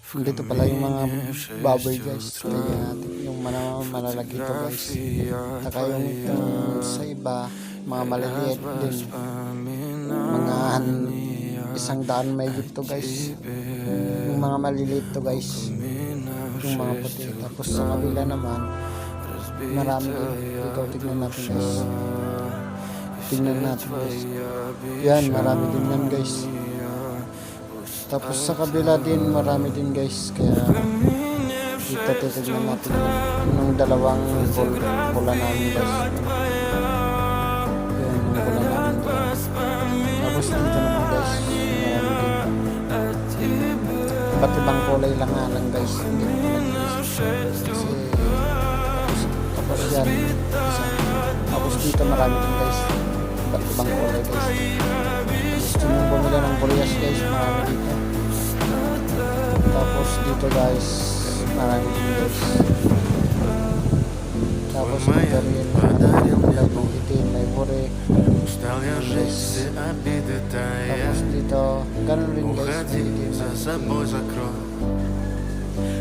Dito pala yung mga baboy guys. Tingnan natin yung malalaki to guys. Saka yung sa iba, mga maliliit din. Mga 100 may to guys. Yung mga maliliit to guys. Yung mga puti. Tapos sa kabila naman, marami din. Ito tignan natin guys. Tingnan natin guys. Yan, marami din yan guys. Tapos sa kabila din marami din guys. Kaya dito titignan natin yung dalawang pula namin guys. Yan yung pula namin guys. Tapos dito naman guys, marami din. Iba't ibang kulay lang nga lang guys. Hindi ko guys. Kasi tapos yan isa. Tapos dito marami din guys. Iba't ibang kulay guys. Gusto nyo bumili ng Koreas guys, marami dito. Tapos dito guys, marami din guys. Tapos dito rin, may itim, may burek, guys. Tapos dito, ganun rin guys, may itim,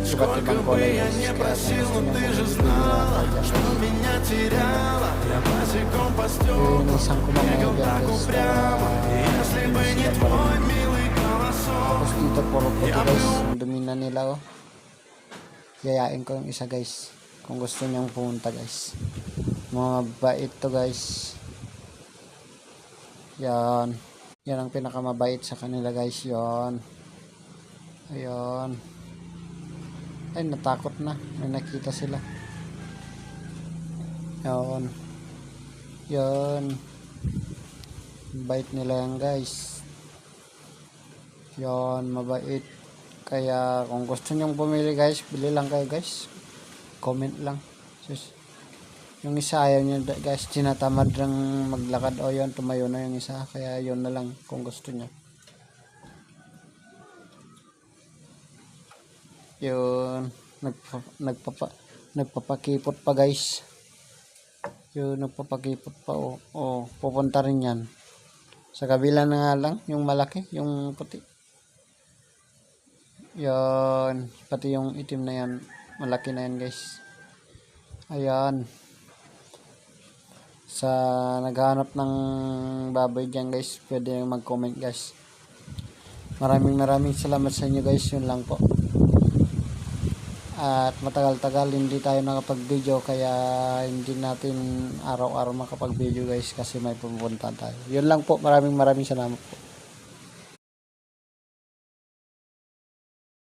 iba't ibang kulay guys. Kaya kung gusto nyo bumili na tayo dyan. Yung isang kumamaya dyan guys, tapos dito puro puti guys, ang dumi na nila oh. Yayain ko yung isa guys, kung gusto nyang pumunta guys. Mabait to guys. Yan, yan ang pinakamabait sa kanila guys. Yan, ayun. Ay, natakot na, may nakita sila. Yan, yan, bait nila yan guys. Yon, mabait. Kaya kung gusto nyong bumili guys, bili lang kayo guys. Comment lang. Yung isa ayaw nyo guys, tinatamad lang maglakad. O yun, tumayo na yung isa. Kaya yun na lang kung gusto nyo. Yun, nagpapakipot pa guys. Yun, nagpapakipot pa. O, pupunta rin yan. Sa kabila na nga lang, yung malaki, yung puti. Yan, pati yung itim na yan, malaki na yan guys. Ayan. Sa naghahanap ng baboy dyan guys, pwede mag-comment guys. Maraming salamat sa inyo guys, yun lang po. At matagal-tagal hindi tayo nakapag-video, kaya hindi natin araw-araw makapag-video guys kasi may pupunta tayo. Yun lang po, maraming salamat po.